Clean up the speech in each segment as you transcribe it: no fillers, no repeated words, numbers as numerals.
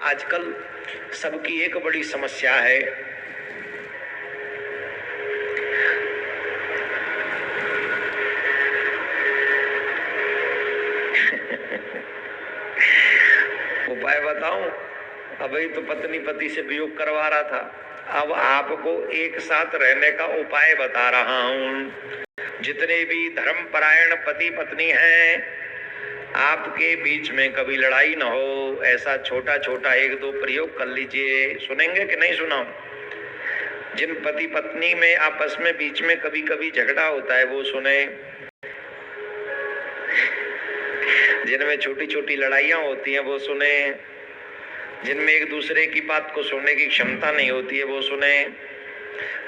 आजकल सबकी एक बड़ी समस्या है, उपाय बताऊं? अभी तो पत्नी पति से वियोग करवा रहा था, अब आपको एक साथ रहने का उपाय बता रहा हूं। जितने भी धर्मपरायण पति पत्नी हैं, आपके बीच में कभी लड़ाई न हो, ऐसा छोटा छोटा एक दो प्रयोग कर लीजिए। सुनेंगे कि नहीं सुनाऊं? जिन पति पत्नी में आपस में बीच में कभी कभी झगड़ा होता है वो सुने, जिनमें छोटी छोटी लड़ाइयां होती हैं वो सुने, जिनमें एक दूसरे की बात को सुनने की क्षमता नहीं होती है वो सुने।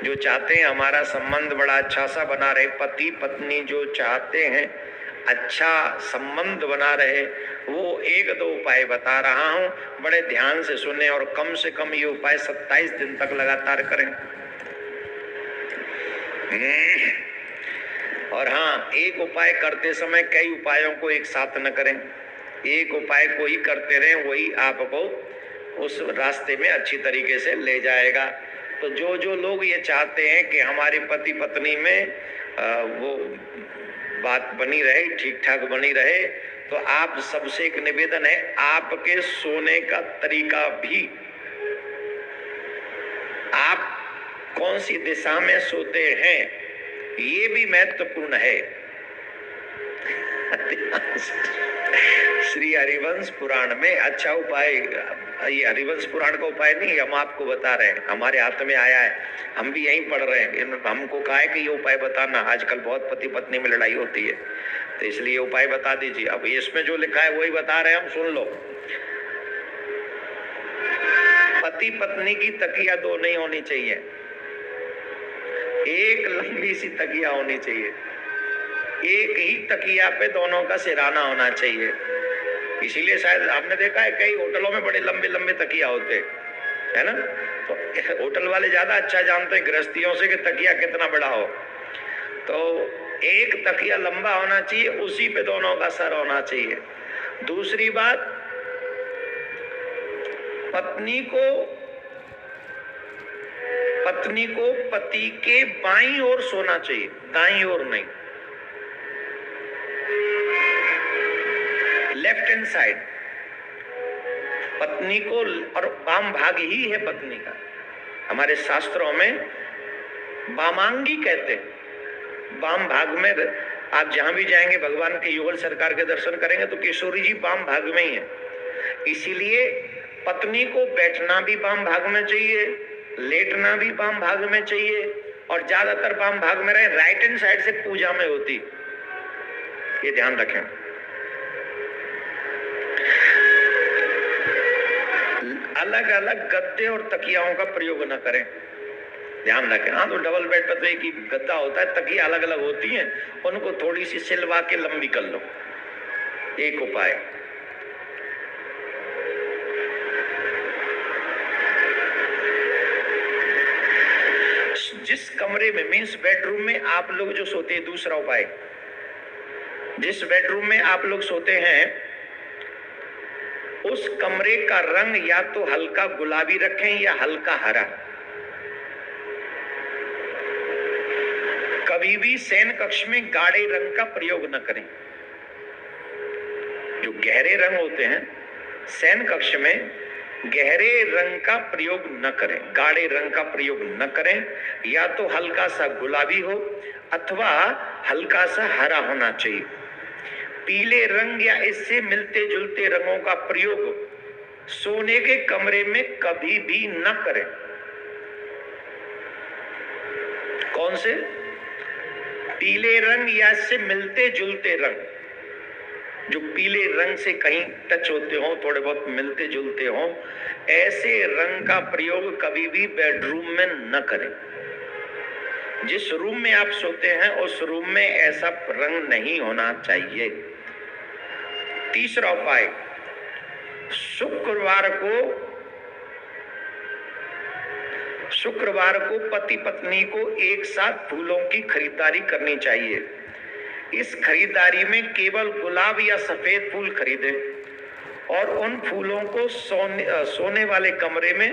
जो चाहते हैं हमारा संबंध बड़ा अच्छा सा बना रहे, पति पत्नी जो चाहते हैं अच्छा संबंध बना रहे, वो एक दो उपाय बता रहा हूं, बड़े ध्यान से सुने और कम से कम ये उपाय 27 दिन तक लगातार करें। और हाँ, एक उपाय करते समय कई उपायों को एक साथ न करें, एक उपाय को ही करते रहें, वही आपको उस रास्ते में अच्छी तरीके से ले जाएगा। तो जो जो लोग ये चाहते हैं कि हमारे पति पत्नी में वो बात बनी रहे, ठीक ठाक बनी रहे, तो आप सबसे एक निवेदन है, आपके सोने का तरीका भी, आप कौन सी दिशा में सोते हैं ये भी महत्वपूर्ण है। श्री हरिवंश पुराण में अच्छा उपाय, ये हरिवंश पुराण का उपाय नहीं, हम आपको बता रहे हैं, हमारे हाथ में आया है, हम भी यहीं पढ़ रहे हैं। हमको कहा है कि ये उपाय बताना, आजकल बहुत पति पत्नी में लड़ाई होती है, तो इसलिए उपाय बता दीजिए। अब इसमें जो लिखा है वही बता रहे हैं हम, सुन लो। पति पत्नी की तकिया दो नहीं होनी चाहिए, एक लंबी सी तकिया होनी चाहिए, एक ही तकिया पे दोनों का सिराना होना चाहिए। इसीलिए शायद आपने देखा है कई होटलों में बड़े लंबे लंबे तकिया होते है ना, तो होटल वाले ज्यादा अच्छा जानते हैं गृहस्थियों से कि तकिया कितना बड़ा हो। तो एक तकिया लंबा होना चाहिए, उसी पे दोनों का सर होना चाहिए। दूसरी बात, पत्नी को पति के बाईं ओर सोना चाहिए, दाईं ओर नहीं, लेफ्ट हैंड साइड। पत्नी को, और वाम भाग ही है पत्नी का, हमारे शास्त्रों में वामांगी कहते हैं। वाम भाग में आप जहां भी जाएंगे भगवान के युगल सरकार के दर्शन करेंगे तो किशोरी जी वाम भाग में ही है। इसीलिए पत्नी को बैठना भी वाम भाग में चाहिए, लेटना भी वाम भाग में चाहिए, और ज्यादातर वाम भाग में रहे। राइट हैंड साइड से पूजा में होती, ये ध्यान रखें। अलग अलग गद्दे और तकियाओं का प्रयोग न करें, ध्यान रखें। हाँ, तो डबल बेड पर तो एक ही गद्दा होता है, तकिया अलग अलग होती हैं, उनको थोड़ी सी सिलवा के लंबी कर लो, एक उपाय। जिस कमरे में, मीन्स बेडरूम में आप लोग जो सोते हैं, दूसरा उपाय, जिस बेडरूम में आप लोग सोते हैं उस कमरे का रंग या तो हल्का गुलाबी रखें या हल्का हरा। कभी भी शयन कक्ष में गाढ़े रंग का प्रयोग न करें। जो गहरे रंग होते हैं शयन कक्ष में, गहरे रंग का प्रयोग न करें, गाढ़े रंग का प्रयोग न करें। या तो हल्का सा गुलाबी हो अथवा हल्का सा हरा होना चाहिए। पीले रंग या इससे मिलते जुलते रंगों का प्रयोग सोने के कमरे में कभी भी न करें। कौन से? पीले रंग या इससे मिलते जुलते रंग, जो पीले रंग से कहीं टच होते हो, थोड़े बहुत मिलते जुलते हो, ऐसे रंग का प्रयोग कभी भी बेडरूम में न करें। जिस रूम में आप सोते हैं उस रूम में ऐसा रंग नहीं होना चाहिए। तीसरा उपाय, शुक्रवार को पति पत्नी को एक साथ फूलों की खरीदारी करनी चाहिए। इस खरीदारी में केवल गुलाब या सफेद फूल खरीदें और उन फूलों को सोने वाले कमरे में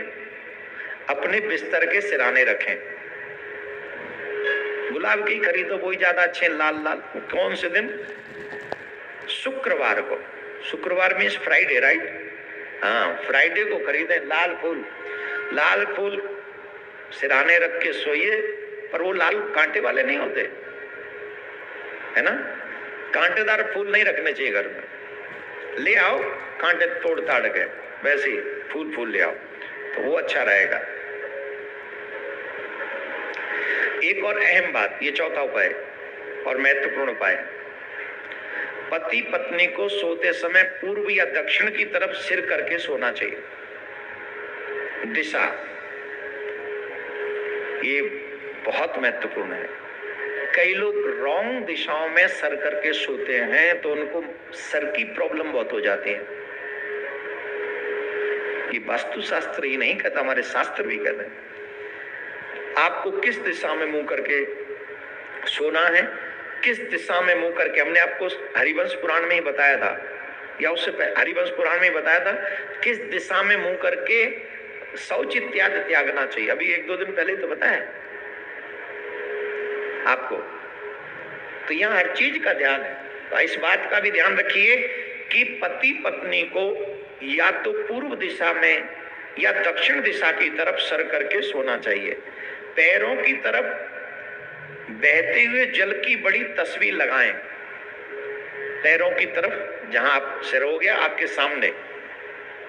अपने बिस्तर के सिराने रखें। गुलाब की खरीदो, वही ज्यादा अच्छे लाल लाल। कौन से दिन? शुक्रवार को। शुक्रवार मीन्स फ्राइडे, राइट? हाँ, फ्राइडे को खरीदें लाल फूल। लाल फूल सिराने रख के सोइए, पर वो लाल कांटे वाले नहीं होते, है ना? कांटेदार फूल नहीं रखने चाहिए घर में। ले आओ कांटे तोड़ ताड़ के, वैसे ही फूल ले आओ तो वो अच्छा रहेगा। एक और अहम बात, ये चौथा उपाय और महत्वपूर्ण उपाय, पति पत्नी को सोते समय पूर्व या दक्षिण की तरफ सिर करके सोना चाहिए। दिशा ये बहुत महत्वपूर्ण है। कई लोग रॉन्ग दिशाओं में सर करके सोते हैं तो उनको सर की प्रॉब्लम बहुत हो जाती है। ये वास्तुशास्त्र ही नहीं कहता, हमारे शास्त्र भी कहते हैं। आपको किस दिशा में मुंह करके सोना है, किस दिशा में मुंह करके, हमने आपको हरिवंश पुराण में ही बताया था, या उससे हरिवंश पुराण में ही बताया था किस दिशा में मुंह करके शौच इत्यादि त्यागना चाहिए। अभी 1-2 दिन पहले तो बताया आपको। तो यहाँ हर चीज का ध्यान है। तो इस बात का भी ध्यान रखिए कि पति पत्नी को या तो पूर्व दिशा में या दक्षिण दिशा की तरफ सर करके सोना चाहिए। पैरों की तरफ बहते हुए जल की बड़ी तस्वीर लगाएं। पैरों की तरफ जहां आप सिर हो गया आपके सामने,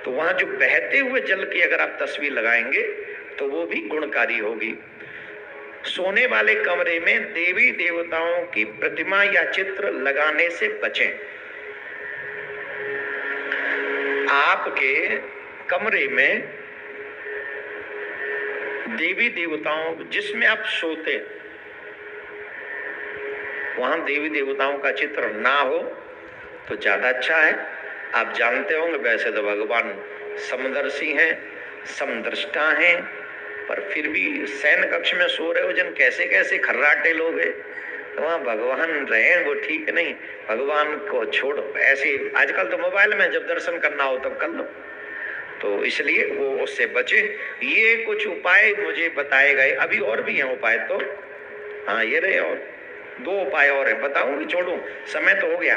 तो वहां जो बहते हुए जल की अगर आप तस्वीर लगाएंगे तो वो भी गुणकारी होगी। सोने वाले कमरे में देवी देवताओं की प्रतिमा या चित्र लगाने से बचें। आपके कमरे में देवी देवताओं, जिसमें आप सोते वहां देवी देवताओं का चित्र ना हो तो ज्यादा अच्छा है। आप जानते होंगे वैसे तो भगवान समदर्शी हैं, समदृष्टा हैं, पर फिर भी शयन कक्ष में सो रहे हो जन, कैसे कैसे खर्राटे लोग हैं, तो वहाँ भगवान रहे वो ठीक नहीं। भगवान को छोड़ो, ऐसे आजकल तो मोबाइल में जब दर्शन करना हो तब कर लो, तो इसलिए वो उससे बचे। ये कुछ उपाय मुझे बताए गए, अभी और भी हैं उपाय तो। हाँ ये रहे, और 2 उपाय और है, बताऊं कि छोड़ूं? समय तो हो गया,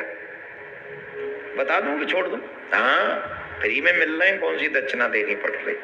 बता दूं कि छोड़ दूं? हाँ, फ्री में मिल रहे हैं, कौन सी दक्षिणा देनी पड़ रही।